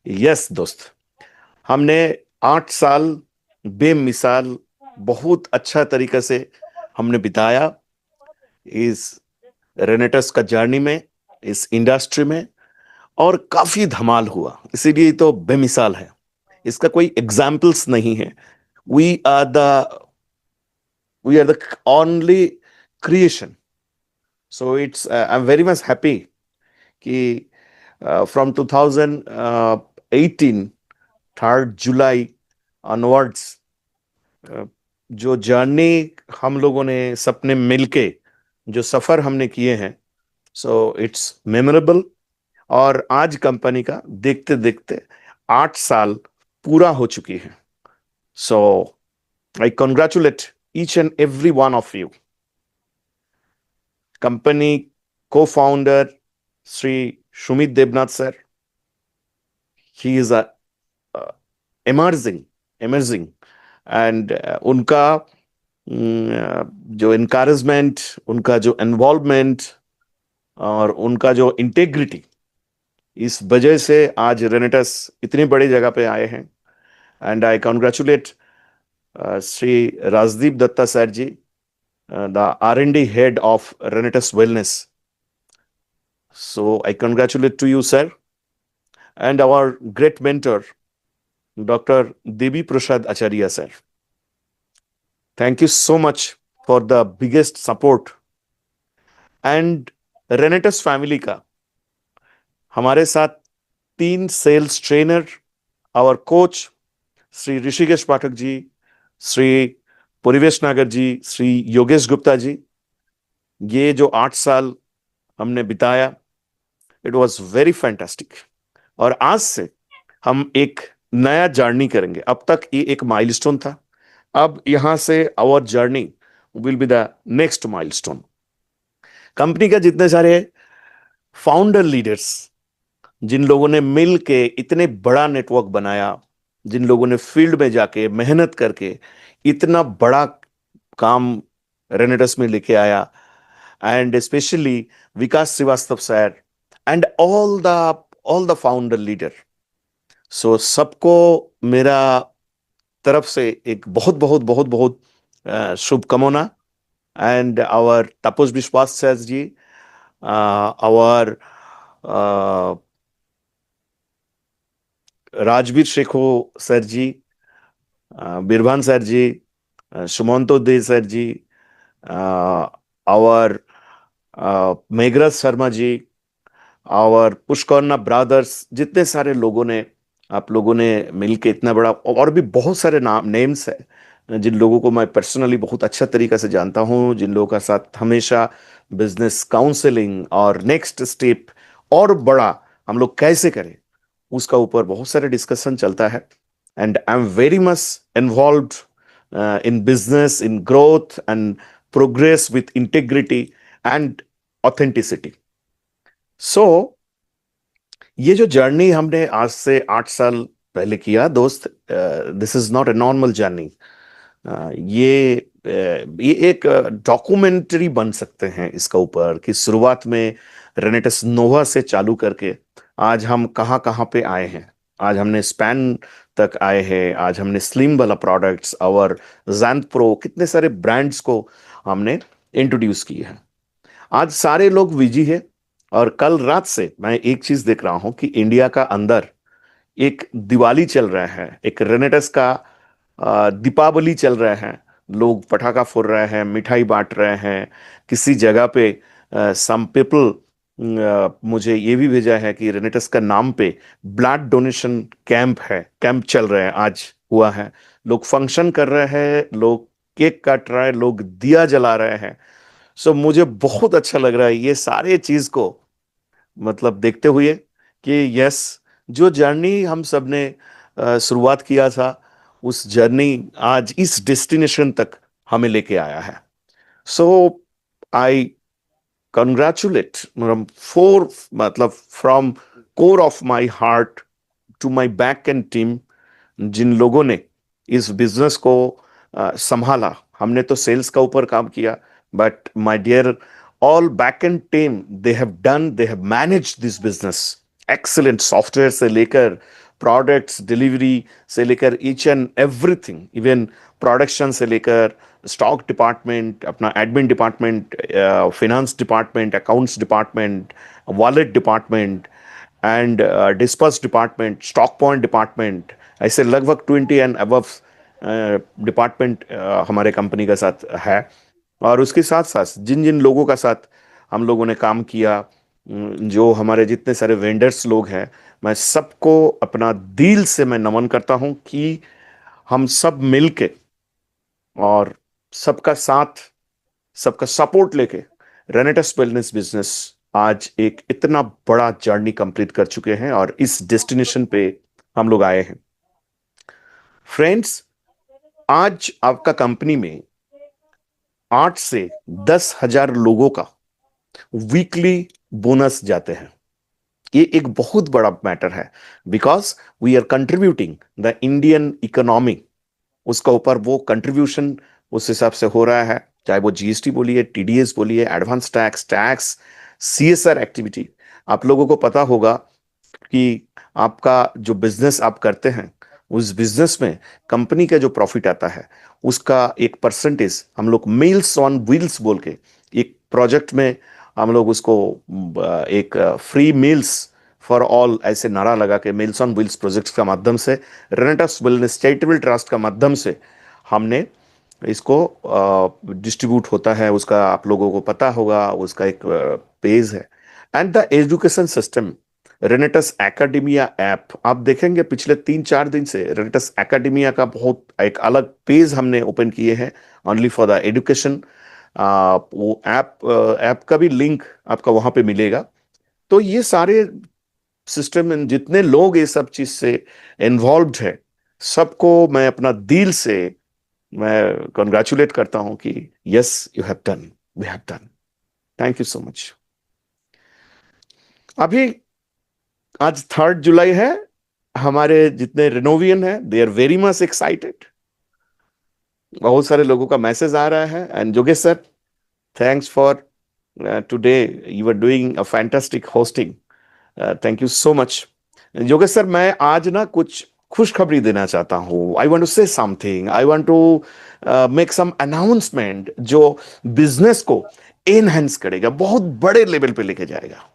Yes दोस्त, हमने 8 साल बेमिसाल बहुत अच्छा तरीके से हमने बिताया इस रेनेटस का जर्नी में, इस इंडस्ट्री में। और काफी धमाल हुआ, इसीलिए तो बेमिसाल है। इसका कोई एग्जाम्पल्स नहीं है। We are the we are the only creation. So it's I am very much happy कि फ्रॉम 2018 3 जुलाई ऑनवर्ड्स, जो जर्नी हम लोगों ने सपने मिलके जो सफर हमने किए हैं, सो इट्स मेमोरेबल। और आज कंपनी का देखते देखते 8 साल पूरा हो चुकी है। So I congratulate each and every one of you. Company को founder Shri Sumit Devnath sir, he is a emerging emerging and उनका जो इनकरेजमेंट, उनका जो इन्वॉल्वमेंट और उनका जो इंटेग्रिटी, इस वजह से आज रेनेटस इतनी बड़ी जगह पे आए हैं। And I congratulate Shri Rajdeep Dutta sir ji, the R&D head of Renatus wellness. So I congratulate to you sir, and our great mentor doctor Devi Prasad Acharya sir. Thank you so much for the biggest support। And Renatus family का हमारे साथ 3 sales trainer, our coach Shri Rishikesh Pathak ji, Shri Parivesh Nagar जी, श्री योगेश गुप्ता जी। ये जो 8 साल हमने बिताया, it was very fantastic. और आज से हम एक नया जर्नी करेंगे। अब तक ये एक माइलस्टोन था, अब यहां से our journey will be the next milestone. Company का जितने सारे फाउंडर लीडर्स, जिन लोगों ने मिल के इतने बड़ा नेटवर्क बनाया, जिन लोगों ने फील्ड में जाके मेहनत करके इतना बड़ा काम रेनेटस में लेके आया, and specially Vikas Srivastava sir and all the founder leader. So सबको मेरा तरफ से एक बहुत बहुत बहुत बहुत शुभकामना। And our Tapas Biswas sir ji, our Rajveer Shekho sir ji, Birbhan sir ji, Sumanto De sir ji, our Meghraj Sharma ji, और पुष्कर्णा ब्रदर्स, जितने सारे लोगों ने, आप लोगों ने मिलके इतना बड़ा, और भी बहुत सारे नाम नेम्स है जिन लोगों को मैं पर्सनली बहुत अच्छा तरीके से जानता हूं, जिन लोगों के साथ हमेशा बिजनेस काउंसलिंग और नेक्स्ट स्टेप और बड़ा हम लोग कैसे करें उसका ऊपर बहुत सारे डिस्कशन चलता है। And I am very much involved in business, in growth and progress with integrity and authenticity. So ये जो जर्नी हमने आज से 8 साल पहले किया दोस्त, this is not a normal journey. ये ये एक डॉक्यूमेंट्री बन सकते हैं इसका ऊपर, कि शुरुआत में रेनेटस नोवा से चालू करके आज हम कहाँ कहाँ पे आए हैं। आज हमने स्पैन तक आए हैं, आज हमने स्लिम वाला प्रोडक्ट्स और जैंत प्रो, कितने सारे ब्रांड्स को हमने इंट्रोड्यूस किए हैं। आज सारे लोग विजी है। और कल रात से मैं एक चीज देख रहा हूं कि इंडिया का अंदर एक दिवाली चल रहा है, एक रेनेटस का दीपावली चल रहा है। लोग पटाखा फोड़ रहे हैं, मिठाई बांट रहे हैं। किसी जगह पे सम पीपल मुझे ये भी भेजा है कि रेनेटस का नाम पे ब्लड डोनेशन कैंप है, कैंप चल रहे हैं, आज हुआ है। लोग फंक्शन कर रहे हैं, लोग केक काट रहे हैं, लोग दिया जला रहे हैं। सो मुझे बहुत अच्छा लग रहा है ये सारे चीज को मतलब देखते हुए कि यस, जो जर्नी हम सब ने शुरुआत किया था, उस जर्नी आज इस डेस्टिनेशन तक हमें लेके आया है। सो आई कंग्रेचुलेट फोर, मतलब from core of my heart to my back end team, जिन लोगों ने इस बिजनेस को संभाला। हमने तो सेल्स का ऊपर काम किया, but my dear all back end team, they have managed this business excellent. Software से लेकर प्रोडक्ट्स डिलीवरी से लेकर each and everything, even production से लेकर स्टॉक डिपार्टमेंट, अपना admin department, finance department, accounts department, wallet department and disperse department, stock point department, ऐसे लगभग 20 and above department हमारे कंपनी के साथ है। और उसके साथ साथ जिन जिन लोगों का साथ हम लोगों ने काम किया, जो हमारे जितने सारे वेंडर्स लोग हैं, मैं सबको अपना दिल से मैं नमन करता हूं कि हम सब मिलके और सबका साथ, सबका सपोर्ट लेके रेनेटस वेलनेस बिजनेस आज एक इतना बड़ा जर्नी कंप्लीट कर चुके हैं और इस डेस्टिनेशन पे हम लोग आए हैं। फ्रेंड्स, आज आपका कंपनी में 8 से 10 हजार लोगों का वीकली बोनस जाते हैं। ये एक बहुत बड़ा मैटर है, because we are contributing the Indian economy. उसका ऊपर वो कंट्रीब्यूशन उस हिसाब से हो रहा है, चाहे वो जीएसटी बोलिए, टीडीएस बोलिए, एडवांस टैक्स, सीएसआर एक्टिविटी। आप लोगों को पता होगा कि आपका जो बिजनेस आप करते हैं, उस बिजनेस में कंपनी का जो प्रॉफिट आता है उसका एक परसेंटेज हम लोग मील्स ऑन व्हील्स बोल के एक प्रोजेक्ट में हम लोग उसको एक फ्री मील्स फॉर ऑल ऐसे नारा लगा के मील्स ऑन व्हील्स प्रोजेक्ट का माध्यम से, रेनेटस वेलनेस चैरिटेबल ट्रस्ट का माध्यम से हमने इसको डिस्ट्रीब्यूट होता है। उसका आप लोगों को पता होगा, उसका एक पेज है। And the education system, रेनेटस academia app, आप देखेंगे पिछले 3-4 दिन से रेनेटस एकेडमिया का बहुत एक अलग पेज हमने ओपन किए हैं ओनली फॉर द एजुकेशन। वो ऐप का भी लिंक आपका वहां पे मिलेगा। तो ये सारे सिस्टम, जितने लोग ये सब चीज से इन्वॉल्व है, सबको मैं अपना दिल से मैं कॉन्ग्रेचुलेट करता हूं कि yes, you have done, we have done. Thank you so much. अभी आज 3 जुलाई है। हमारे जितने रिनोवियन है, they are very much excited. बहुत सारे लोगों का मैसेज आ रहा है। एंड जोगेश sir, thanks for today, you are doing a fantastic hosting. Thank you so much. Yogesh sir, मैं आज ना कुछ खुशखबरी देना चाहता हूँ। I want to say something, I want to make some announcement जो बिजनेस को एनहेंस करेगा, बहुत बड़े लेवल पे लेके जाएगा।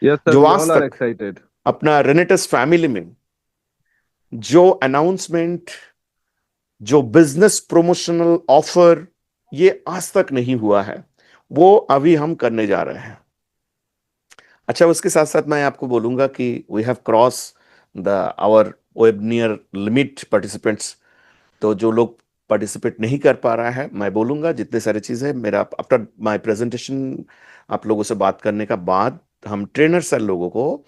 Yes, sir. जो We आज all are तक excited. अपना रेनेटस फैमिली में जो अनाउंसमेंट, जो बिजनेस प्रमोशनल ऑफर ये आज तक नहीं हुआ है, वो अभी हम करने जा रहे हैं। अच्छा, उसके साथ साथ मैं आपको बोलूंगा कि we have cross the our webinar limit participants. तो जो लोग पार्टिसिपेट नहीं कर पा रहा है, मैं बोलूंगा जितने सारी चीजें मेरा आफ्टर माय प्रेजेंटेशन आप लोगों से बात करने का बाद, हम ट्रेनर सर लोगों को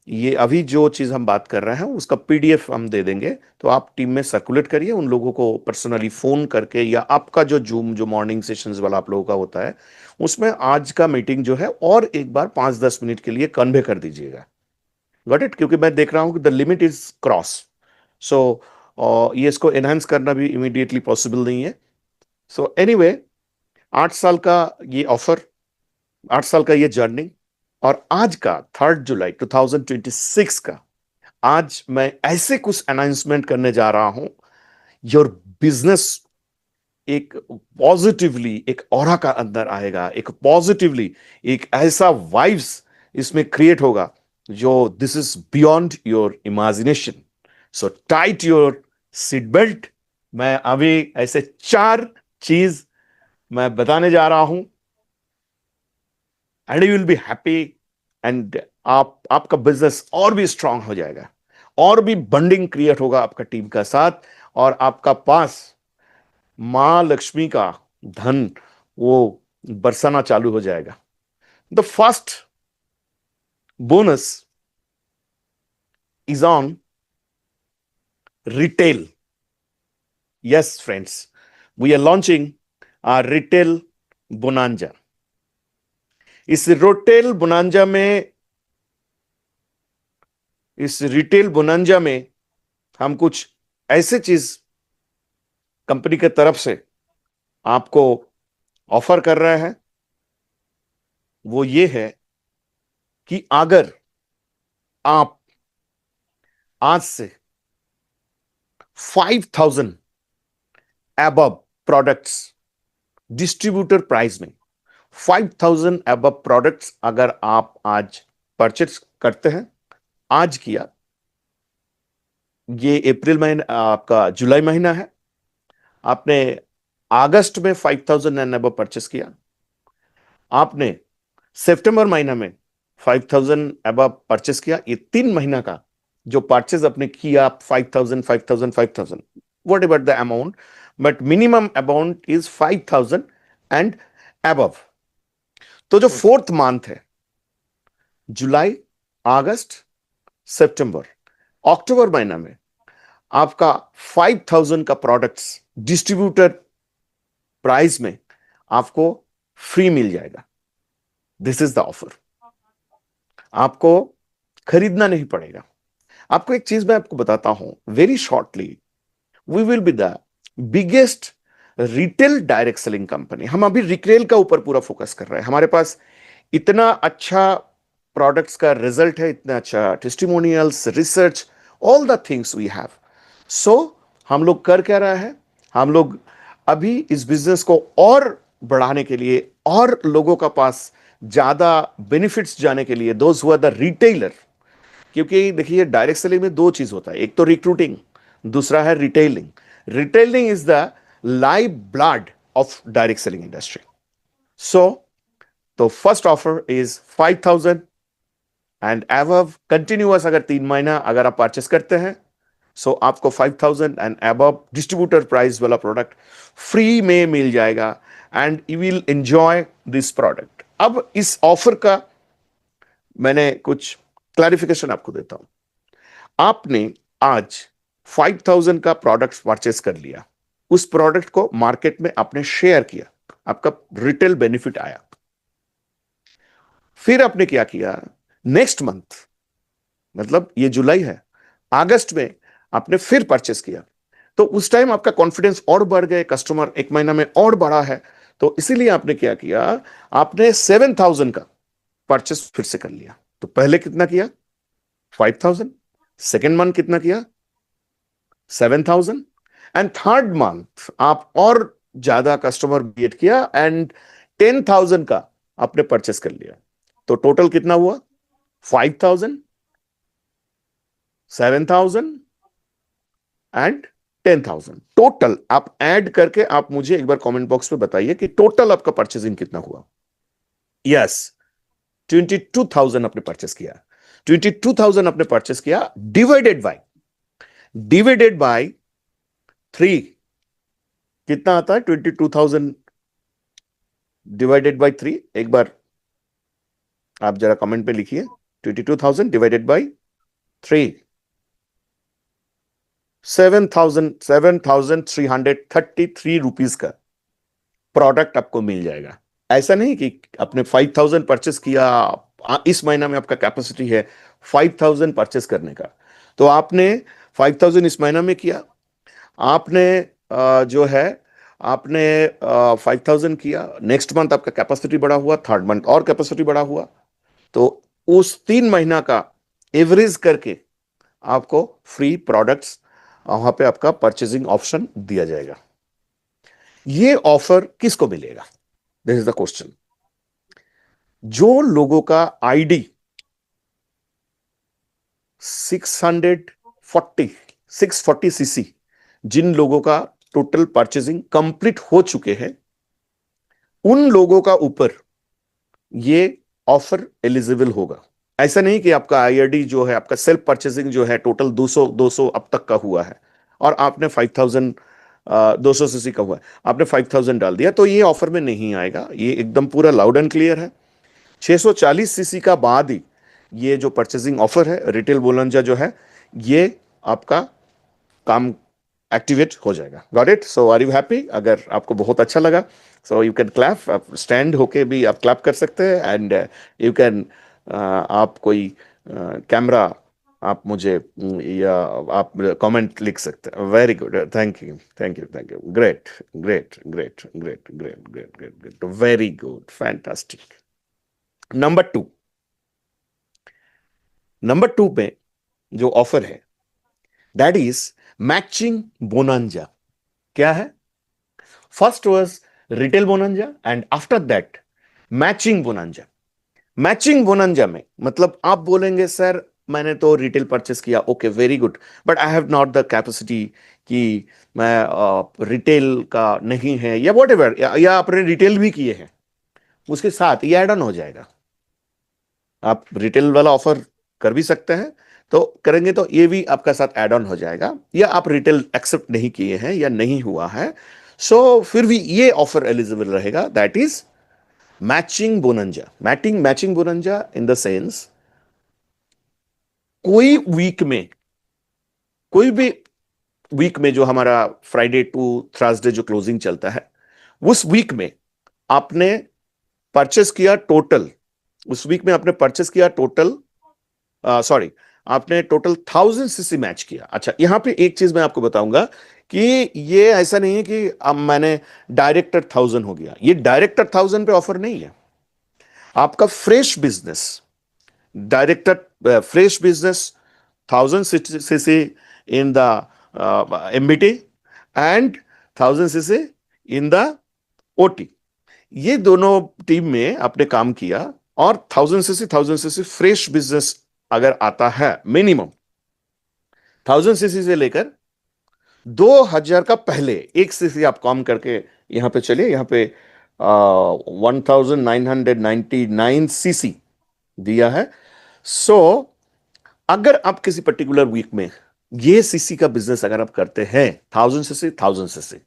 ये अभी जो चीज हम बात कर रहे हैं उसका पीडीएफ हम दे देंगे। तो आप टीम में सर्कुलेट करिए, उन लोगों को पर्सनली फोन करके, या आपका जो जूम जो मॉर्निंग सेशंस वाला आप लोगों का होता है उसमें आज का मीटिंग जो है और एक बार 5-10 मिनट के लिए कन्वे कर दीजिएगा। Got it? क्योंकि मैं देख रहा हूं कि द लिमिट इज क्रॉस। सो ये इसको एनहांस करना भी इमीडिएटली पॉसिबल नहीं है। सो एनीवे, 8 साल का ये ऑफर, 8 साल का ये जर्नी, और आज का 3 जुलाई 2026 का आज मैं ऐसे कुछ अनाउंसमेंट करने जा रहा हूं, योर बिजनेस एक पॉजिटिवली एक ऑरा का अंदर आएगा, एक पॉजिटिवली एक ऐसा वाइब्स इसमें क्रिएट होगा जो this is beyond your imagination. So tight your seat belt. मैं अभी ऐसे 4 चीज मैं बताने जा रहा हूं, and you will be happy. And आपका बिजनेस और भी स्ट्रांग हो जाएगा, और भी बंडिंग क्रिएट होगा आपका टीम का साथ, और आपका पास मां लक्ष्मी का धन वो बरसाना चालू हो जाएगा। The first bonus is on retail. Yes friends, we are launching a retail bonanza. इस रिटेल बोनांजा में इस रिटेल बोनांजा में हम कुछ ऐसे चीज कंपनी के तरफ से आपको ऑफर कर रहे हैं। वो ये है कि अगर आप आज से 5,000 above प्रोडक्ट्स डिस्ट्रीब्यूटर प्राइस में, 5,000 above प्रोडक्ट्स अगर आप आज परचेज करते हैं, आज किया, ये अप्रैल महीना, आपका जुलाई महीना है, आपने अगस्त में 5,000 एंड above परचेज किया, आपने सितंबर महीना में 5,000 above परचेस किया, ये 3 महीना का जो परचेज आपने किया, 5,000 5,000 5,000 what ever the amount, but minimum amount is 5,000 and above। तो जो फोर्थ मंथ है, जुलाई, अगस्त, सितंबर, अक्टूबर महीना में आपका 5,000 का प्रोडक्ट्स डिस्ट्रीब्यूटर प्राइस में आपको फ्री मिल जाएगा। This is the offer. आपको खरीदना नहीं पड़ेगा। आपको एक चीज मैं आपको बताता हूं very shortly, we will be the biggest retail direct selling company. हम अभी रिटेल का ऊपर पूरा फोकस कर रहे हैं। हमारे पास इतना अच्छा प्रोडक्ट्स का रिजल्ट है, इतना अच्छा testimonials, research, all the things we have. So हम लोग कर क्या रहा है, हम लोग अभी इस बिजनेस को और बढ़ाने के लिए और लोगों का पास ज्यादा बेनिफिट्स जाने के लिए, those who are the retailer, क्योंकि देखिए डायरेक्ट सेलिंग में दो चीज होता है, एक तो रिक्रूटिंग, दूसरा है retailing. Retailing is the live blood of direct selling industry. So तो first offer is 5,000 and above continuous. अगर 3 महीना अगर आप परचेस करते हैं, सो आपको 5,000 एंड एबव डिस्ट्रीब्यूटर प्राइस वाला प्रोडक्ट फ्री में मिल जाएगा and you will enjoy this product. अब इस ऑफर का मैंने कुछ क्लैरिफिकेशन आपको देता हूं। आपने आज 5,000 का प्रोडक्ट परचेस कर लिया, उस प्रोडक्ट को मार्केट में आपने शेयर किया, आपका रिटेल बेनिफिट आया। फिर आपने क्या किया, नेक्स्ट मंथ, मतलब ये जुलाई है, अगस्त में आपने फिर परचेस किया, तो उस टाइम आपका कॉन्फिडेंस और बढ़ गए, कस्टमर 1 महीना में और बढ़ा है, तो इसीलिए आपने क्या किया, आपने 7,000 का परचेस फिर से कर लिया। तो पहले कितना किया, 5,000, सेकेंड मंथ कितना किया, 7,000, एंड थर्ड मंथ आप और ज्यादा कस्टमर गेट किया एंड 10,000 का आपने परचेस कर लिया। तो टोटल कितना हुआ, 5,000, 7,000 एंड 10,000। टोटल आप ऐड करके आप मुझे एक बार कमेंट बॉक्स में बताइए कि टोटल आपका परचेसिंग कितना हुआ। यस, 22,000 आपने परचेस किया। 22,000 आपने परचेस किया, डिवाइडेड बाय 3 कितना आता है, 22,000 डिवाइडेड बाय 3, एक बार आप जरा कमेंट पे लिखिए, 22,000 डिवाइडेड बाय 3, 7,333 रुपीज का प्रोडक्ट आपको मिल जाएगा। ऐसा नहीं कि आपने 5,000 परचेस किया, इस महीना में आपका कैपेसिटी है 5,000 परचेस करने का, तो आपने 5,000 इस महीना में किया, आपने जो है आपने 5,000 किया, नेक्स्ट मंथ आपका कैपेसिटी बढ़ा हुआ, थर्ड मंथ और कैपेसिटी बढ़ा हुआ, तो उस 3 महीना का एवरेज करके आपको फ्री प्रोडक्ट्स वहां पे आपका परचेजिंग ऑप्शन दिया जाएगा। ये ऑफर किसको मिलेगा, दिस इज द क्वेश्चन। जो लोगों का आईडी 640 सीसी, जिन लोगों का टोटल परचेजिंग कंप्लीट हो चुके हैं, उन लोगों का ऊपर ये ऑफर एलिजिबल होगा। ऐसा नहीं कि आपका आईआरडी जो है, आपका सेल्फ परचेसिंग जो है टोटल 200 200 अब तक का हुआ है और आपने 5,000 200 सीसी का हुआ है, आपने 5,000 डाल दिया, तो ये ऑफर में नहीं आएगा। ये एकदम पूरा लाउड एंड क्लियर है। 640 सीसी का बाद ही ये जो परचेसिंग ऑफर है, रिटेल बोलंजा जो है, ये आपका काम एक्टिवेट हो जाएगा। Got it? So are you happy? अगर आपको बहुत अच्छा लगा, सो यू कैन क्लैप, आप स्टैंड होके भी आप क्लैप कर सकते हैं एंड यू कैन, आप कोई कैमरा आप मुझे या आप कमेंट लिख सकते हैं। Very good, thank you thank you thank you, great great great great great great great great, very good, fantastic. Number 2, number 2 पे जो ऑफर है, दैट इज मैचिंग बोनांजा। क्या है? First was retail bonanza and after that matching bonanza. Matching bonanza में मतलब आप बोलेंगे sir मैंने तो रिटेल परचेस किया, okay very good, but I have not the capacity कि मैं रिटेल का नहीं है या वॉट एवर, या आपने रिटेल भी किए हैं, उसके साथ ये एड ऑन हो जाएगा। आप रिटेल वाला ऑफर कर भी सकते हैं, तो करेंगे तो ये भी आपका साथ एड ऑन हो जाएगा। या आप रिटेल एक्सेप्ट नहीं किए हैं या नहीं हुआ है, सो फिर भी ये ऑफर एलिजिबल रहेगा, that is matching bonanza. Matching bonanza in the sense कोई वीक में, कोई भी वीक में जो हमारा फ्राइडे टू थर्सडे जो क्लोजिंग चलता है, उस वीक में आपने परचेस किया टोटल, उस वीक में आपने परचेस किया टोटल, सॉरी, आपने टोटल 1000 सीसी मैच किया। अच्छा, यहां पे एक चीज मैं आपको बताऊंगा कि ये ऐसा नहीं है कि अब मैंने डायरेक्टर 1000 हो गया, ये डायरेक्टर 1000 पे ऑफर नहीं है। आपका fresh business, director fresh business 1000 CC in the MBT and 1000 CC in the OT, ये दोनों टीम में आपने काम किया, और 1000 सीसी फ्रेश बिजनेस अगर आता है, मिनिमम 1000 सीसी से लेकर 2000 का पहले एक सीसी आप काम करके यहां पे चलिए, यहां पे 1999 सीसी दिया है। सो अगर आप किसी पर्टिकुलर वीक में ये सीसी का बिजनेस अगर आप करते हैं, 1000 CC,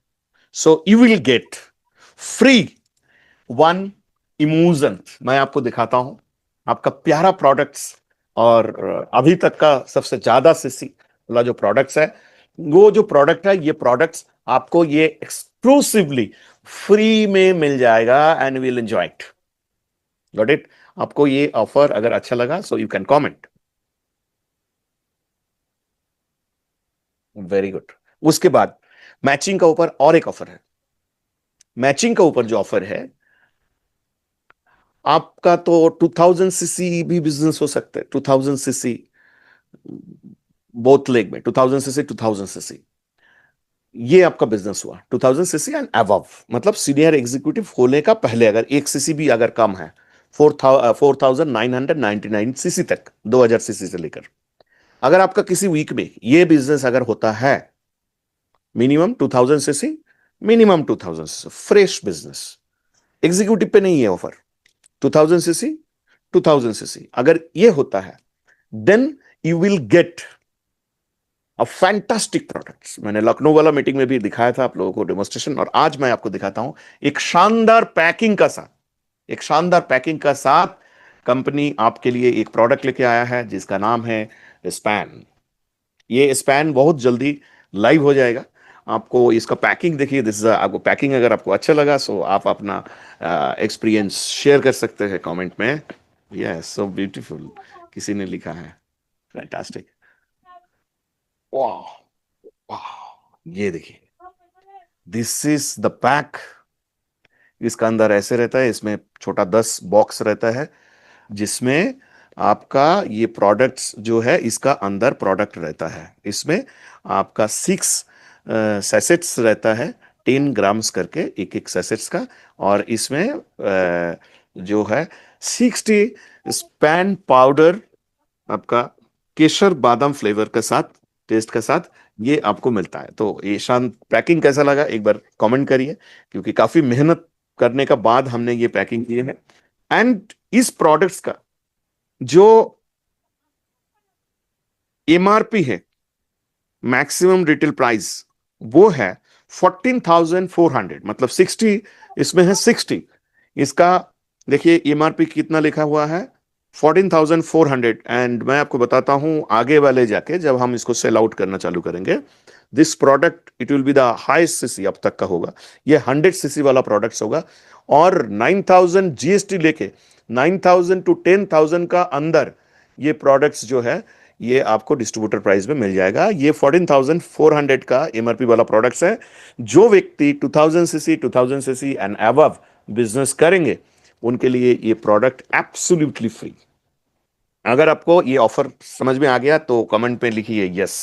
so you will get free one emulsion. मैं आपको दिखाता हूं आपका प्यारा प्रोडक्ट्स, और अभी तक का सबसे ज्यादा सीसी वाला जो प्रोडक्ट्स है, वो जो प्रोडक्ट है, ये प्रोडक्ट्स आपको ये एक्सक्लूसिवली फ्री में मिल जाएगा and will enjoy it. Got it? आपको ये ऑफर अगर अच्छा लगा so you can comment. Very good. उसके बाद मैचिंग का ऊपर और एक ऑफर है। मैचिंग का ऊपर जो ऑफर है आपका, तो 2000 सीसी भी बिजनेस हो सकता है। 2000 सीसी बोथ लेग में, 2000 सीसी 2000 सीसी, ये आपका बिजनेस हुआ 2000 सीसी एंड अबव, मतलब सीनियर एग्जीक्यूटिव होने का पहले अगर एक सीसी भी अगर कम है, 4999 सीसी तक, 2000 सीसी से लेकर, अगर आपका किसी वीक में ये बिजनेस अगर होता है, minimum 2000 CC, minimum 2000 CC fresh business, executive पे नहीं है ऑफर, 2000 सीसी 2000 सीसी अगर ये होता है, then you will get a fantastic products. मैंने लखनऊ वाला मीटिंग में भी दिखाया था आप लोगों को डेमोस्ट्रेशन, और आज मैं आपको दिखाता हूं एक शानदार पैकिंग का साथ, एक शानदार पैकिंग का साथ कंपनी आपके लिए एक प्रोडक्ट लेके आया है जिसका नाम है स्पैन। ये स्पैन बहुत जल्दी लाइव हो जाएगा। आपको इसका पैकिंग देखिए, दिस आपको पैकिंग अगर आपको अच्छा लगा सो आप अपना एक्सपीरियंस शेयर कर सकते हैं कमेंट में। यस, सो ब्यूटीफुल, किसी ने लिखा है, फैंटास्टिक, वाह, वाह, ये देखिए, दिस इज द पैक। इसका अंदर ऐसे रहता है, इसमें छोटा 10 बॉक्स रहता है जिसमें आपका ये प्रोडक्ट्स जो है, इसका अंदर प्रोडक्ट रहता है। इसमें आपका 6 सैसेट्स रहता है, 10 ग्राम्स करके एक एक सैसेट्स का, और इसमें जो है 60 स्पैन पाउडर आपका केसर बादाम फ्लेवर के साथ, टेस्ट के साथ ये आपको मिलता है। तो ये शान पैकिंग कैसा लगा एक बार कमेंट करिए, क्योंकि काफी मेहनत करने का बाद हमने ये पैकिंग की है। एंड इस प्रोडक्ट्स का जो एमआरपी है, मैक्सिमम रिटेल प्राइस, वो है 14,400, मतलब 60, इसमें है 60, इसका देखिए एमआरपी कितना लिखा हुआ है, 14,400। एंड मैं आपको बताता हूं आगे वाले जाके जब हम इसको सेल आउट करना चालू करेंगे, this product it will be the highest CC अब तक का होगा, ये 100 सीसी वाला प्रोडक्ट्स होगा। और 9,000 जीएसटी लेके 9,000 टू 10,000 का अंदर ये प्रोडक्ट्स जो है, ये आपको डिस्ट्रीब्यूटर प्राइस में मिल जाएगा। ये 14,400 का एमआरपी वाला प्रोडक्ट्स है। जो व्यक्ति 2000 CC 2000 CC and above business करेंगे उनके लिए ये प्रोडक्ट एब्सोल्युटली फ्री। अगर आपको ये ऑफर समझ में आ गया तो कमेंट में लिखिए yes.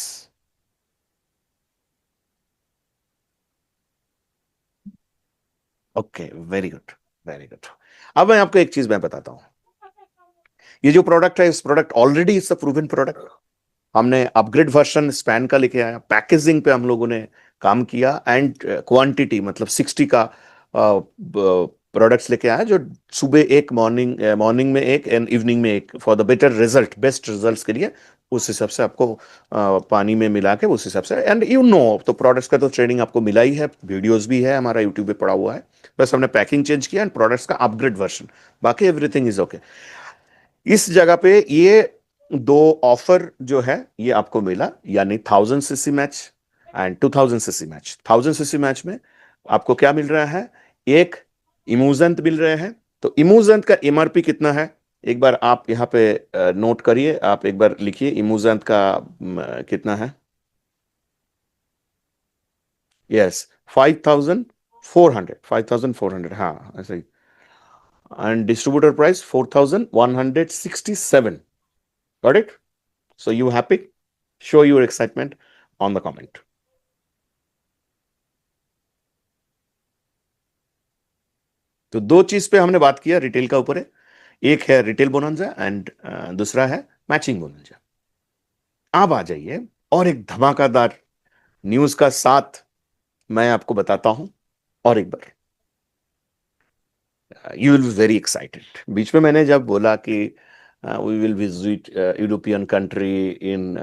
Okay, very good, very good. अब मैं आपको एक चीज मैं बताता हूँ। ये जो प्रोडक्ट है, इस product already it's a proven product. हमने अपग्रेड वर्जन स्पैन का लेके आया, पैकेजिंग पे हम लोगों ने काम किया, एंड क्वांटिटी मतलब 60 का प्रोडक्ट्स लेके आया, जो सुबह एक, मॉर्निंग मॉर्निंग में एक एंड इवनिंग में एक, for the better result, best results के लिए। उस हिसाब से आपको पानी में मिला के उस हिसाब से, एंड यू नो, तो प्रोडक्ट्स का तो ट्रेनिंग आपको मिला ही है, वीडियोस भी है हमारा यूट्यूब पे पड़ा हुआ है। बस हमने पैकिंग चेंज किया एंड प्रोडक्ट्स का अपग्रेड वर्जन, बाकी एवरीथिंग इज ओके। इस जगह पे ये दो ऑफर जो है ये आपको मिला, यानी 1000 CC match and 2000 CC match. 1000 CC match में आपको क्या मिल रहा है? एक इमूजेंट मिल रहे हैं। तो इमूजेंट का एमआरपी कितना है? एक बार आप यहाँ पे नोट करिए, आप एक बार लिखिए इमूजेंट का कितना है। यस, 5400, 5400, हाँ ऐसे ही। And distributor price 4167। Got it? So you happy? Show your excitement on the comment. तो दो चीज पे हमने बात किया रिटेल का ऊपर है। एक है रिटेल बोनांजा एंड दूसरा है मैचिंग बोनांजा। अब आ जाइए और एक धमाकेदार न्यूज का साथ मैं आपको बताता हूं और एक बार, you will be very excited. बीच में मैंने जब बोला कि we will visit European country in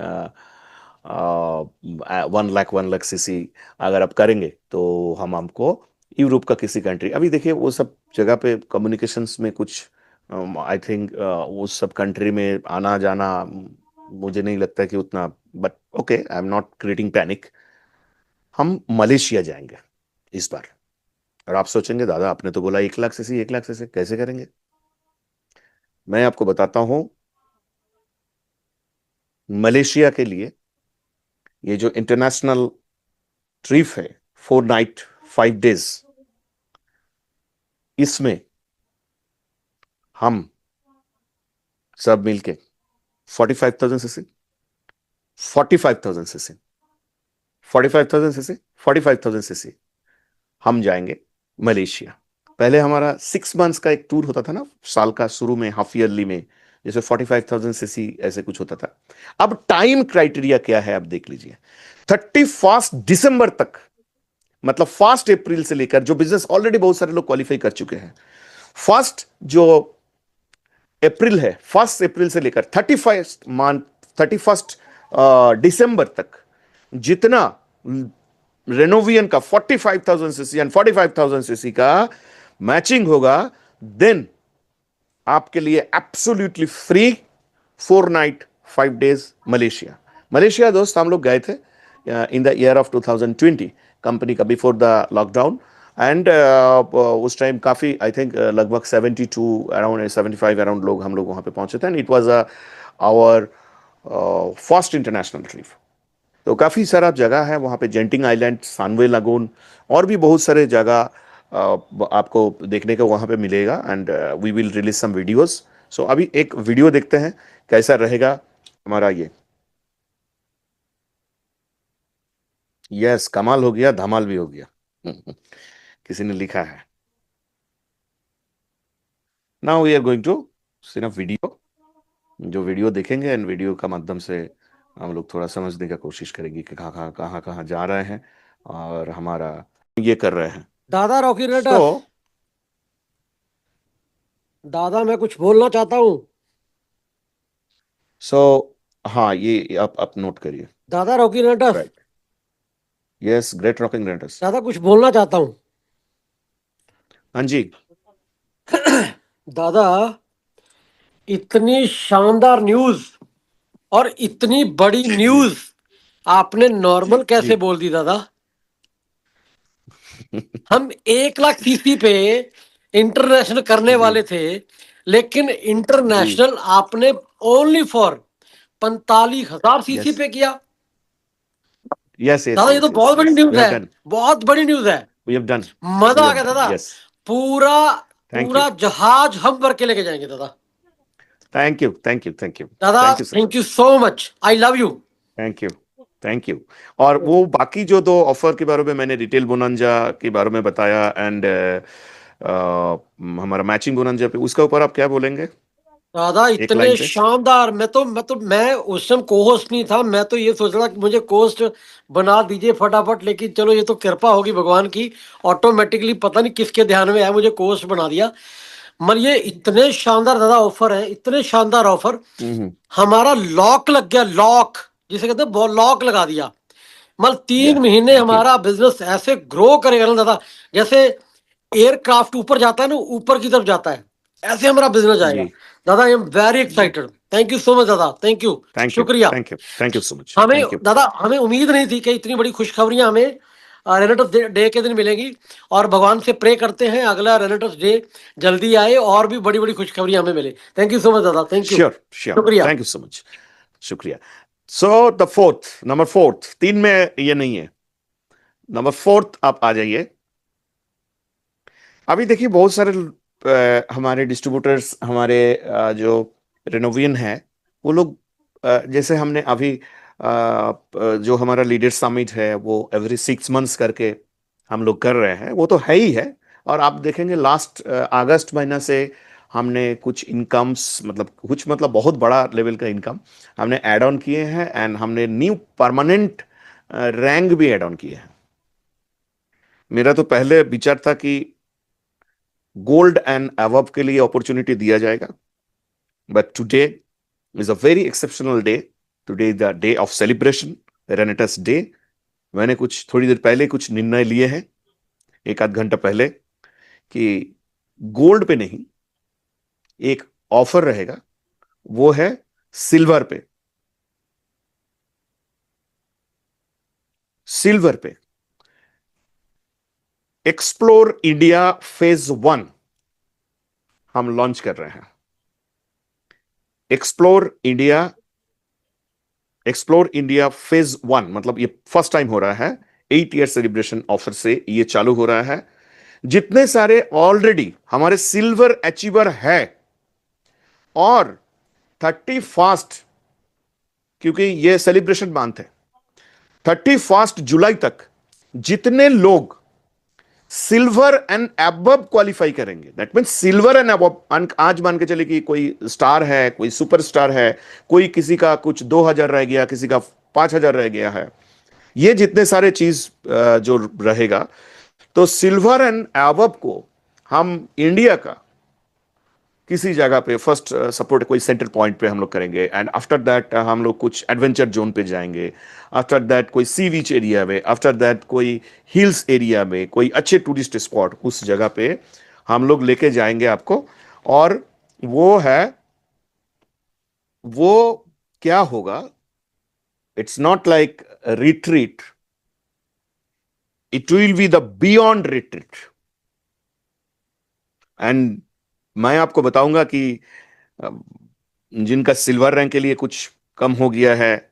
1 lakh 1 lakh CC, अगर आप करेंगे तो हम हमको यूरोप का किसी कंट्री, अभी देखिए वो सब जगह पे कम्युनिकेशंस में कुछ, आई थिंक उस सब कंट्री में आना जाना मुझे नहीं लगता कि उतना, but okay, I am not creating panic. हम मलेशिया जाएंगे इस बार। और आप सोचेंगे दादा आपने तो बोला 1 लाख सीसी, 1 लाख सीसी कैसे करेंगे? मैं आपको बताता हूं। मलेशिया के लिए ये जो इंटरनेशनल ट्रिप है, 4 नाइट 5 डेज, इसमें हम सब मिलके 45,000 सीसी, 45,000 सीसी, 45,000 सीसी, 45,000 सीसी हम जाएंगे मलेशिया। पहले हमारा 6 मंथ्स का एक टूर होता था ना, साल का शुरू में, हाफ ईयरली में, जैसे 45,000 सीसी ऐसे कुछ होता था। अब टाइम क्राइटेरिया क्या है आप देख लीजिए। 31 दिसंबर तक, मतलब 1 अप्रैल से लेकर, जो बिजनेस ऑलरेडी बहुत सारे लोग क्वालिफाई कर चुके हैं, फर्स्ट जो अप्रैल है, 1 अप्रैल से लेकर 31 दिसंबर तक, जितना रेनोवियन का 45,000 सीसी एंड 45,000 सीसी का मैचिंग होगा, देन आपके लिए absolutely free 4 night 5 days Malaysia. Malaysia दोस्त हम लोग गए थे in the year of 2020, company का बिफोर द लॉकडाउन, एंड उस टाइम काफी, आई थिंक लगभग 72 अराउंड 75 अराउंड लोग हम लोग वहां पे पहुंचे थे, and it was our first international trip. तो काफी सारा जगह है वहां पे, जेंटिंग आइलैंड, सानवे लागून, और भी बहुत सारे जगह आपको देखने को वहां पे मिलेगा, and we will release some videos. So अभी एक वीडियो देखते हैं कैसा रहेगा हमारा ये। यस, कमाल हो गया, धमाल भी हो गया। किसी ने लिखा है। Now we are going to see video. जो वीडियो देखेंगे एंड वीडियो का माध्यम से हम लोग थोड़ा समझने का कोशिश करेंगे कि कहाँ जा रहे हैं और हमारा ये कर रहे हैं। दादा रॉकी सो रेटर, दादा मैं कुछ बोलना चाहता हूँ। सो हाँ, ये आप नोट करिए। दादा Rocky rater, right. Yes, great rocking renters. दादा कुछ बोलना चाहता हूँ। हाँ जी। दादा, इतनी शानदार न्यूज और इतनी बड़ी जी। न्यूज आपने नॉर्मल कैसे जी। बोल दी दादा? हम 1 लाख सीसी पे इंटरनेशनल करने जी। वाले थे, लेकिन जी। इंटरनेशनल आपने ओनली फॉर 45,000 सीसी यस, पे किया। यस, यस, दादा ये तो यस, यस, बहुत बड़ी यस, न्यूज वी हैव है, डन, बहुत बड़ी न्यूज है। वी हैव डन, मजा वी आ हैव गया डन। दादा। यस। पूरा थैंक यू, पूरा जहाज हम भर के लेके जाएंगे दादा। Thank you, thank you, thank you, दादा thank you sir. Thank you so much, I love you. Thank you, thank you. और वो बाकी जो दो ऑफर के बारे में मैंने रिटेल बोनंजा के बारे में बताया, एंड हमारा मैचिंग बोनंजा पे, उसका ऊपर आप क्या बोलेंगे दादा एक इतने लाइन पे? शानदार, मैं उस समय को होस्ट नहीं था, मैं तो ये सोच रहा कि मुझे कोस्ट बना दीजिए फटाफट, लेकिन चलो ये तो कृपा होगी भगवान की, ऑटोमेटिकली पता नहीं किसके ध्यान में आया मुझे कोस्ट बना दिया। मगर ये इतने शानदार दादा ऑफर है, इतने शानदार ऑफर। हम्म। हमारा लॉक लग गया, लॉक जिसे कहते हैं, लॉक लगा दिया। मतलब या 3 महीने थैंक यू। हमारा बिजनेस ऐसे ग्रो करेगा ना दादा, जैसे एयरक्राफ्ट ऊपर जाता है ना, ऊपर की तरफ जाता है, ऐसे हमारा बिजनेस जाएगा। जी दादा आई एम वेरी जी। Excited. Thank you so much दादा, थैंक यू। थैंक यू शुक्रिया। Thank you thank you so much, हमें थैंक यू। दादा, हमें उम्मीद नहीं थी कि इतनी बड़ी खुशखबरियां हमें रेनेटर्स डे के दिन मिलेगी। और भगवान से प्रे करते हैं अगला रेनेटर्स डे जल्दी आए और भी बड़ी बड़ी खुशखबरियां हमें मिले। थैंक यू सो मच दादा, थैंक यू। श्योर श्योर, शुक्रिया। Thank you so much. शुक्रिया। So the fourth, number fourth, तीन में ये नहीं है, नंबर फोर्थ आप आ जाइए। अभी देखिए बहुत सारे हमारे डिस्ट्रीब्यूटर्स, हमारे जो रेनोवियन है, वो लोग जैसे हमने अभी जो हमारा लीडर समिट है वो एवरी 6 मंथ्स करके हम लोग कर रहे हैं, वो तो है ही है। और आप देखेंगे लास्ट अगस्त महीना से हमने कुछ इनकम्स, मतलब कुछ मतलब बहुत बड़ा लेवल का इनकम हमने ऐड ऑन किए हैं, एंड हमने न्यू परमानेंट रैंक भी ऐड ऑन किए हैं। मेरा तो पहले विचार था कि गोल्ड एंड अबव के लिए अपॉर्चुनिटी दिया जाएगा, but today is a very exceptional day. Today is the day of celebration, रेनेटस day. मैंने कुछ थोड़ी देर पहले कुछ निर्णय लिए हैं, एक आध घंटा पहले, कि गोल्ड पे नहीं, एक ऑफर रहेगा, वो है सिल्वर पे। सिल्वर पे एक्सप्लोर इंडिया फेज 1 हम लॉन्च कर रहे हैं। Explore India, explore India phase 1 मतलब ये फर्स्ट टाइम हो रहा है, 8 ईयर सेलिब्रेशन ऑफर से ये चालू हो रहा है। जितने सारे ऑलरेडी हमारे सिल्वर अचीवर है, और 31, क्योंकि ये सेलिब्रेशन मंथ है, 31 जुलाई तक जितने लोग सिल्वर एंड अबव क्वालिफाई करेंगे, that mean silver and above, आज मान के चले कि कोई स्टार है, कोई सुपरस्टार है, कोई किसी का कुछ 2,000 रह गया, किसी का 5,000 रह गया है, ये जितने सारे चीज जो रहेगा, तो सिल्वर एंड अबव को हम इंडिया का किसी जगह पे फर्स्ट सपोर्ट कोई सेंटर पॉइंट पे हम लोग करेंगे, एंड आफ्टर दैट हम लोग कुछ एडवेंचर जोन पे जाएंगे, आफ्टर दैट कोई सी बीच एरिया में, आफ्टर दैट कोई हिल्स एरिया में, कोई अच्छे टूरिस्ट स्पॉट उस जगह पे हम लोग लेके जाएंगे आपको। और वो है, वो क्या होगा, it's not like retreat, it will be the beyond retreat. And मैं आपको बताऊंगा कि अ, जिनका सिल्वर रैंक के लिए कुछ कम हो गया है,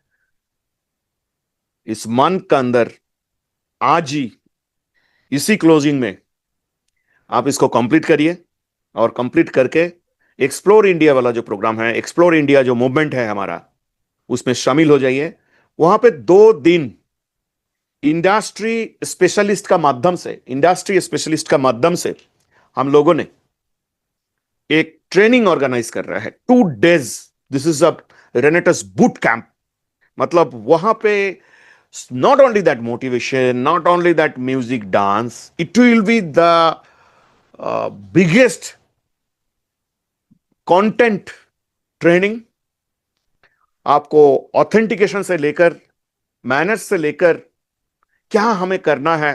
इस मंथ का अंदर, आज ही, इसी क्लोजिंग में आप इसको कंप्लीट करिए, और कंप्लीट करके एक्सप्लोर इंडिया वाला जो प्रोग्राम है, एक्सप्लोर इंडिया जो मूवमेंट है हमारा, उसमें शामिल हो जाइए। वहां पे 2 दिन इंडस्ट्री स्पेशलिस्ट का माध्यम से हम लोगों ने एक ट्रेनिंग ऑर्गेनाइज कर रहा है, 2 days. This is a रेनेटस boot camp. मतलब वहां पे not only that motivation, not only that music dance, it will be the biggest content training। आपको ऑथेंटिकेशन से लेकर, मैनर्स से लेकर, क्या हमें करना है,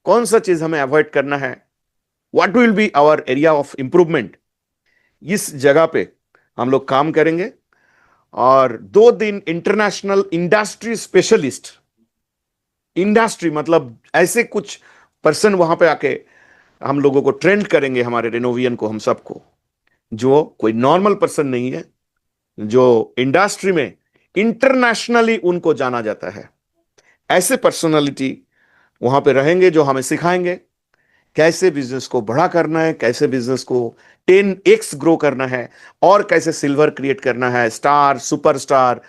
कौन सा चीज हमें अवॉइड करना है, what will be our area of improvement, इस जगह पे हम लोग काम करेंगे। और 2 दिन इंटरनेशनल इंडस्ट्री स्पेशलिस्ट, इंडस्ट्री मतलब ऐसे कुछ पर्सन वहां पे आके हम लोगों को ट्रेंड करेंगे, हमारे रेनोवियन को, हम सबको, जो कोई नॉर्मल पर्सन नहीं है, जो इंडस्ट्री में इंटरनेशनली उनको जाना जाता है। ऐसे पर्सनालिटी वहां पे रहेंगे जो हमें सिखाएंगे कैसे बिजनेस को बड़ा करना है, कैसे बिजनेस को 10x ग्रो करना है, और कैसे सिल्वर क्रिएट करना है, स्टार, सुपरस्टार,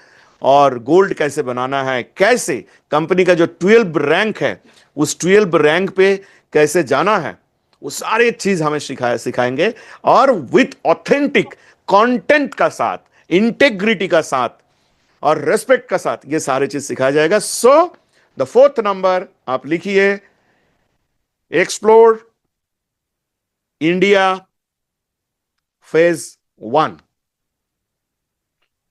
और गोल्ड कैसे बनाना है, कैसे कंपनी का जो 12 रैंक है उस 12 रैंक पे कैसे जाना है, वो सारे चीज हमें सिखाएंगे। और विथ ऑथेंटिक कंटेंट का साथ, इंटेग्रिटी का साथ और रेस्पेक्ट का साथ ये सारे चीज सिखाया जाएगा। सो द फोर्थ नंबर आप लिखिए, explore India phase 1।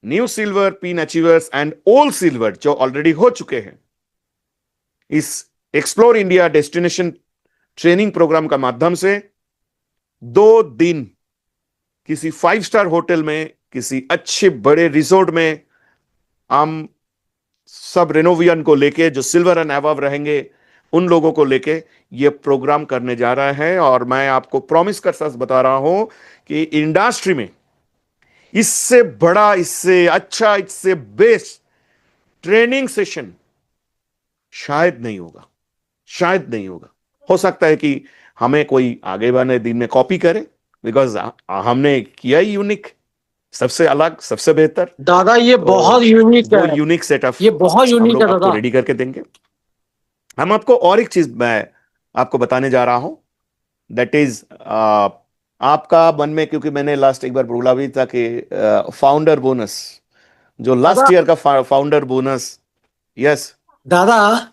New silver pin achievers and old silver जो ऑलरेडी हो चुके हैं, इस explore India destination training programme का माध्यम से 2 दिन किसी 5 स्टार होटल में, किसी अच्छे बड़े रिसोर्ट में हम सब रेनोवियन को लेके, जो सिल्वर एंड अबव रहेंगे उन लोगों को लेके ये प्रोग्राम करने जा रहा है। और मैं आपको प्रॉमिस कर साथ बता रहा हूं कि इंडस्ट्री में इससे बड़ा, इससे अच्छा, इससे बेस्ट ट्रेनिंग सेशन शायद नहीं होगा, शायद नहीं होगा। हो सकता है कि हमें कोई आगे वाले दिन में कॉपी करे, बिकॉज हमने किया ही यूनिक, सबसे अलग, सबसे बेहतर। दादा ये बहुत तो यूनिक वो है, यूनिक सेटअप ये बहुत हम यूनिक लोग है आपको दादा। रेडी करके देंगे। हम आपको और एक चीज मैं आपको बताने जा रहा हूं, दैट इज आपका मन में, क्योंकि मैंने लास्ट एक बार बोला भी था कि फाउंडर बोनस, जो दादा लास्ट ईयर का फाउंडर बोनस। यस। दादा हाँ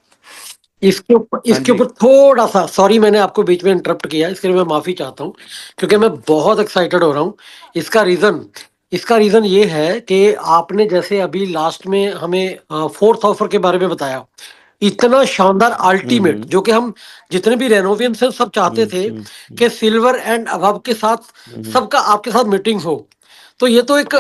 इसके जी। ऊपर थोड़ा सा, सॉरी मैंने आपको बीच में इंटरप्ट किया, इसके लिए मैं माफी चाहता हूँ, क्योंकि मैं बहुत एक्साइटेड हो रहा हूँ। इसका रीजन ये है कि आपने जैसे अभी लास्ट में हमें फोर्थ ऑफर के बारे में बताया, इतना शानदार अल्टीमेट, हम्म जो कि हम जितने भी रेनोवियंस हैं सब चाहते थे हम्म कि सिल्वर एंड अबव के साथ हम्म सबका आपके साथ मीटिंग हो। तो ये तो एक,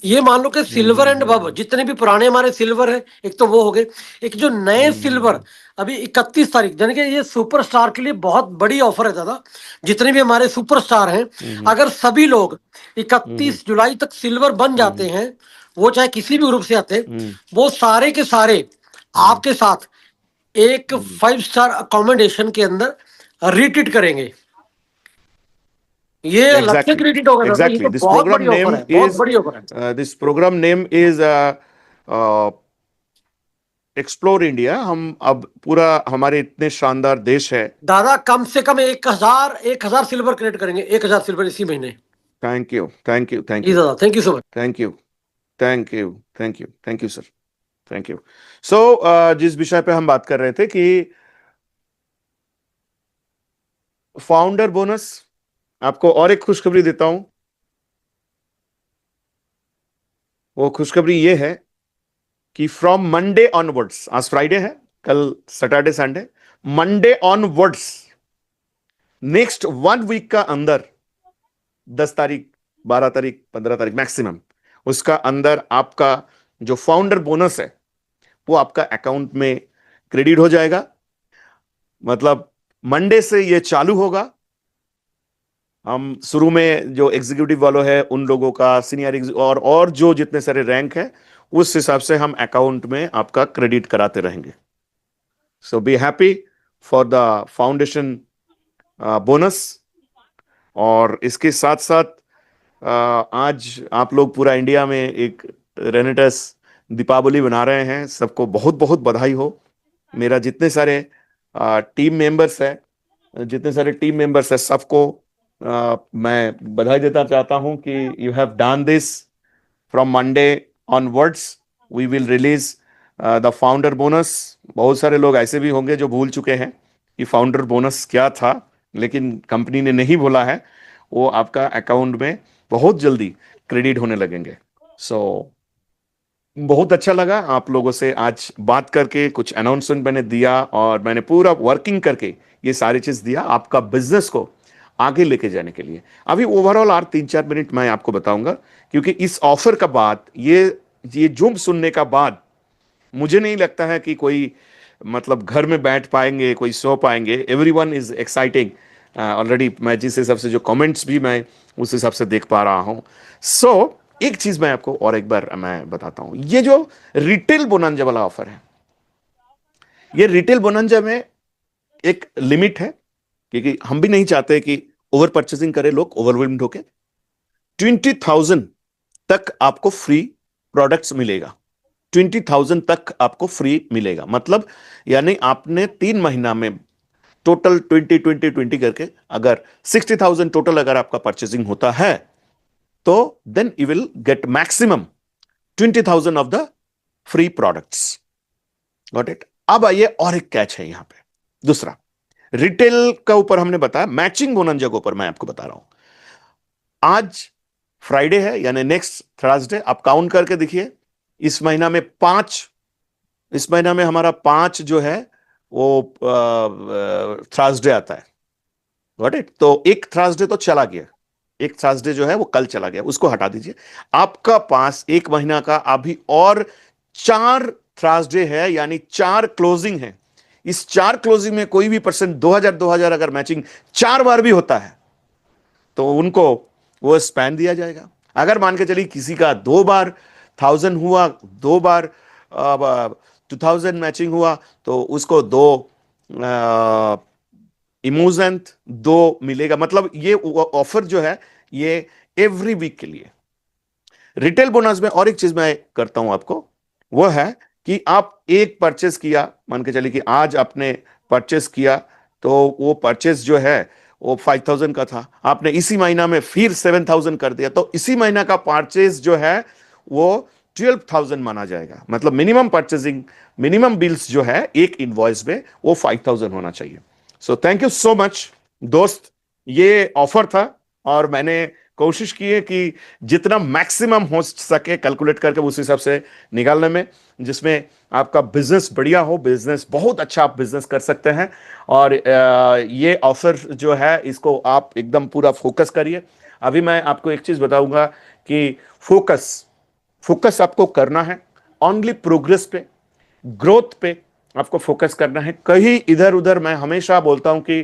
ये मान लो कि सिल्वर एंड अबव हम्म जितने भी पुराने हमारे सिल्वर है, एक तो वो हो गए, एक जो नए सिल्वर अभी 31 तारीख, यानी कि ये सुपरस्टार के लिए बहुत बड़ी ऑफर है दादा। जितने भी हमारे सुपरस्टार हैं, हम्म अगर सभी लोग हम्म 31 जुलाई तक सिल्वर बन हम्म जाते हैं, वो चाहे किसी भी ग्रुप से आते हैं, हम्म वो सारे के सारे हम्म आपके साथ एक हम्म 5 स्टार अकोमोडेशन के अंदर रिट्रीट करेंगे। ये अलग से एग्जैक्टली, क्रेडिट होगा दादा, ये एग्जैक्टली। तो बहुत बड़ी ऑफर है, बहुत बड़ी ऑफर है। This programme name is explore India. हम अब पूरा, हमारे इतने शानदार देश है। दादा कम से कम 1,000 सिल्वर क्रेडिट करेंगे, 1,000 सिल्वर इसी महीने। थैंक यू, थैंक यू, थैंक जी यू, दादा, thank you so much. Thank you, thank you, thank you, thank you sir, thank you. So जिस विषय पे हम बात कर रहे थे कि फाउंडर बोनस, आपको और एक खुशखबरी देता हूं। वो खुशखबरी ये है कि फ्रॉम मंडे ऑनवर्ड्स, आज फ्राइडे है, कल Saturday Sunday, Monday onwards, next 1 week का अंदर, 10 तारीख, 12 तारीख, 15 तारीख मैक्सिमम, उसका अंदर आपका जो फाउंडर बोनस है वो आपका अकाउंट में क्रेडिट हो जाएगा। मतलब मंडे से ये चालू होगा। हम शुरू में जो एग्जीक्यूटिव वालों है उन लोगों का सीनियर और जो जितने सारे रैंक है उस हिसाब से हम अकाउंट में आपका क्रेडिट कराते रहेंगे। So be happy for the foundation bonus. और इसके साथ साथ आज आप लोग पूरा इंडिया में एक रेनेटस दीपावली बना रहे हैं, सबको बहुत बहुत बधाई हो। मेरा जितने सारे टीम मेंबर्स है, जितने सारे टीम मेंबर्स है सबको मैं बधाई देना चाहता हूं कि you have done this. From Monday onwards we will release the founder bonus. बहुत सारे लोग ऐसे भी होंगे जो भूल चुके हैं कि फाउंडर बोनस क्या था, लेकिन कंपनी ने नहीं बोला है। वो आपका अकाउंट में बहुत जल्दी क्रेडिट होने लगेंगे। सो बहुत अच्छा लगा आप लोगों से आज बात करके, कुछ अनाउंसमेंट मैंने दिया और मैंने पूरा वर्किंग करके ये सारी चीज दिया आपका बिजनेस को आगे लेके जाने के लिए। अभी ओवरऑल और 3-4 मिनट मैं आपको बताऊंगा, क्योंकि इस ऑफर का बाद, ये जूम सुनने का बाद मुझे नहीं लगता है कि कोई मतलब घर में बैठ पाएंगे, कोई सो पाएंगे। Everyone is exciting already. मैं जिस हिसाब से जो कमेंट्स भी मैं उस हिसाब से देख पा रहा हूं। सो एक चीज मैं आपको और एक बार मैं बताता हूं, ये जो रिटेल बोनंजा वाला ऑफर है, ये रिटेल बोनंजा में एक लिमिट है, क्योंकि हम भी नहीं चाहते कि ओवर परचेसिंग करे लोग, ओवरवेल्म्ड होके। 20,000 तक आपको फ्री प्रोडक्ट्स मिलेगा। 20,000 तक आपको फ्री मिलेगा। मतलब यानी आपने 3 महीना में टोटल 20 20 20 करके अगर 60,000 टोटल अगर आपका परचेसिंग होता है, तो then you will get maximum 20,000 of the free products. Got it. अब आइए, और एक कैच है यहां पे दूसरा। रिटेल का ऊपर हमने बताया, मैचिंग बोनंजा के ऊपर मैं आपको बता रहा हूं। आज फ्राइडे है, यानी नेक्स्ट थर्सडे, आप काउंट करके देखिए। इस महीना में पांच इस महीना में हमारा 5 जो है वो थर्सडे आता है। Got it. तो एक थर्सडे तो चला गया, एक थर्सडे जो है वो कल चला गया, उसको हटा दीजिए। आपका पास एक महीना का अभी और 4 थर्सडे है, यानी 4 क्लोजिंग है। इस 4 क्लोजिंग में कोई भी पर्सन 2,000 2,000 अगर मैचिंग 4 बार भी होता है, तो उनको वो स्पैन दिया जाएगा। अगर मान के चलिए किसी का 2 बार 1,000 हुआ, 2 बार 2,000 मैचिंग हुआ, तो उसको 2 इमोजेंट 2 मिलेगा। मतलब ये ऑफर जो है ये एवरी वीक के लिए। रिटेल बोनस में और एक चीज मैं करता हूं आपको, वो है कि आप एक परचेस किया, मान के चलिए कि आज आपने परचेस किया, तो वो परचेस जो है वो 5,000 का था, आपने इसी महीना में फिर 7,000 कर दिया, तो इसी महीना का परचेस जो है वो 12,000 माना जाएगा। मतलब मिनिमम परचेसिंग, मिनिमम बिल्स जो है एक इनवॉइस में वो 5,000 होना चाहिए। So thank you so much दोस्त, ये ऑफर था और मैंने कोशिश की है कि जितना मैक्सिमम हो सके कैलकुलेट करके उस हिसाब से निकालने में, जिसमें आपका बिजनेस बढ़िया हो, बिजनेस बहुत अच्छा आप बिजनेस कर सकते हैं। और ये ऑफर जो है इसको आप एकदम पूरा फोकस करिए। अभी मैं आपको एक चीज बताऊंगा कि फोकस फोकस आपको करना है ओनली प्रोग्रेस पे, ग्रोथ पे आपको फोकस करना है। कहीं इधर उधर, मैं हमेशा बोलता हूं कि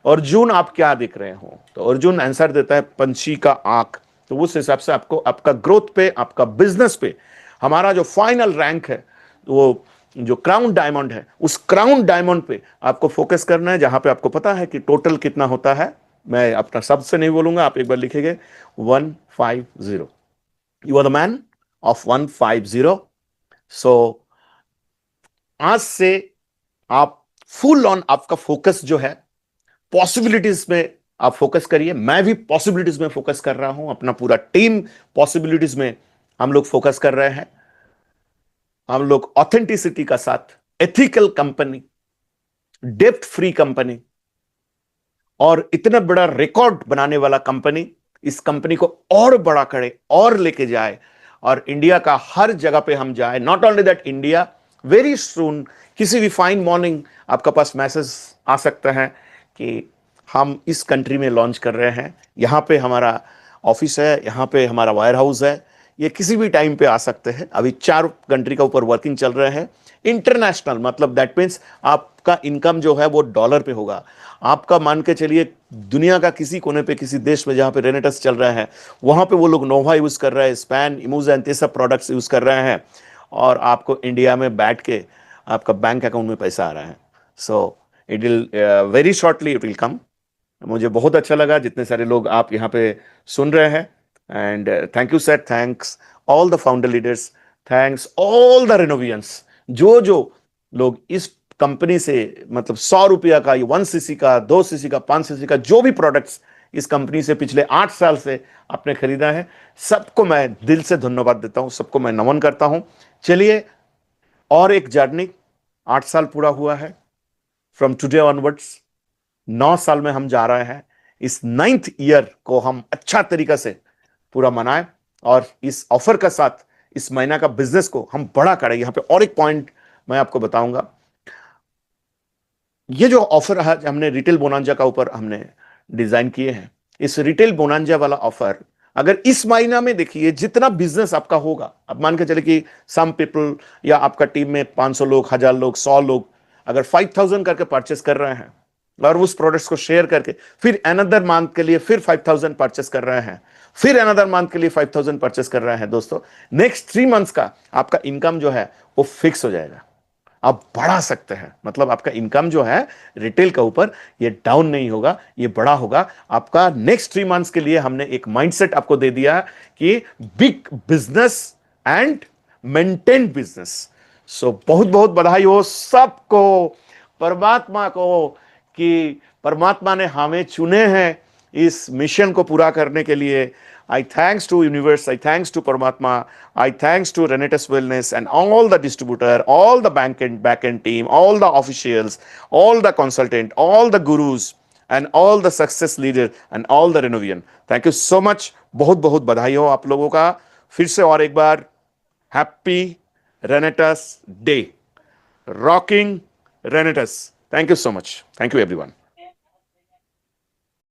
अर्जुन आप क्या देख रहे हो, तो अर्जुन आंसर देता है पंछी का आंख। तो उस हिसाब से आपको आपका ग्रोथ पे, आपका बिजनेस पे, हमारा जो फाइनल रैंक है, वो जो क्राउन डायमंड है, उस क्राउन डायमंड पे आपको फोकस करना है, जहां पे आपको पता है कि टोटल कितना होता है। मैं अपना शब्द से नहीं बोलूंगा, आप एक बार लिखेंगे 150। You are the man of 150। So आज से आप फुल ऑन, आपका फोकस जो है पॉसिबिलिटीज में आप फोकस करिए। मैं भी पॉसिबिलिटीज में फोकस कर रहा हूं, अपना पूरा टीम पॉसिबिलिटीज में हम लोग फोकस कर रहे हैं। हम लोग ऑथेंटिसिटी का साथ, ethical company, depth free company और इतना बड़ा रिकॉर्ड बनाने वाला कंपनी, इस कंपनी को और बड़ा करे और लेके जाए और इंडिया का हर जगह पे हम जाए। Not only that, India very soon, किसी भी फाइन मॉर्निंग आपका पास मैसेज आ सकता है कि हम इस कंट्री में लॉन्च कर रहे हैं, यहाँ पे हमारा ऑफिस है, यहाँ पे हमारा वायर हाउस है। ये किसी भी टाइम पे आ सकते हैं। अभी 4 कंट्री का ऊपर वर्किंग चल रहे हैं। इंटरनेशनल मतलब दैट मीन्स आपका इनकम जो है वो डॉलर पे होगा। आपका मान के चलिए दुनिया का किसी कोने पे, किसी देश में जहां पे रेनेटस चल रहे हैं, वहां पे वो लोग नोवा यूज कर रहे हैं, स्पैन, इमोजेंट, ये सब प्रोडक्ट्स यूज कर रहे हैं, और आपको इंडिया में बैठ के आपका बैंक अकाउंट में पैसा आ रहा है। So it will very shortly it will come. मुझे बहुत अच्छा लगा जितने सारे लोग आप यहाँ पे सुन रहे हैं। And thank you sir, thanks all the founder leaders, thanks all the Renovians. जो जो लोग इस कंपनी से, मतलब 100 रुपया का, 1 सीसी का, 2 सीसी का, 5 सीसी का, जो भी प्रोडक्ट्स इस कंपनी से पिछले 8 साल से आपने खरीदा है, सबको मैं दिल से धन्यवाद देता हूं, सबको मैं नमन करता हूं। चलिए, और एक जर्नी, 8 साल पूरा हुआ है। फ्रॉम टुडे ऑनवर्ड्स 9 साल में हम जा रहे हैं। इस 9th ईयर को हम अच्छा तरीका से पूरा मनाएं और इस ऑफर का साथ इस महीना का बिजनेस को हम बड़ा करें। यहां पे और एक पॉइंट मैं आपको बताऊंगा, ये जो ऑफर है हमने रिटेल बोनांजा का ऊपर हमने डिजाइन किए हैं, इस रिटेल बोनांजा वाला ऑफर अगर इस महीना में देखिए जितना बिजनेस आपका होगा, अब मान के चले कि सम पीपल या आपका टीम में 500 लोग, 1,000 लोग, 100 लोग अगर 5,000 करके परचेस कर रहे हैं और उस प्रोडक्ट्स को शेयर करके फिर अनदर मंथ के लिए फिर 5,000 परचेस कर रहे हैं, फिर अनदर मंथ के लिए 5,000 परचेस कर रहे हैं, दोस्तों नेक्स्ट 3 मंथ्स का आपका इनकम जो है वो फिक्स हो जाएगा। आप बढ़ा सकते हैं, मतलब आपका इनकम जो है रिटेल के ऊपर ये डाउन नहीं होगा, ये बड़ा होगा। आपका नेक्स्ट 3 मंथ्स के लिए हमने एक माइंडसेट आपको दे दिया कि big business and maintain business. So बहुत बहुत बधाई हो सबको, परमात्मा को, कि परमात्मा ने हमें चुने हैं इस मिशन को पूरा करने के लिए। I thanks to universe, I thanks to परमात्मा, I thanks to Renatus wellness and all the distributor, all the back end team, all the officials, all the consultant, all the gurus and all the success leader and all the Renovian. Thank you so much. बहुत बहुत बधाई हो आप लोगों का फिर से और एक बार। Happy Renatus day, rocking Renatus. Thank you so much, thank you everyone.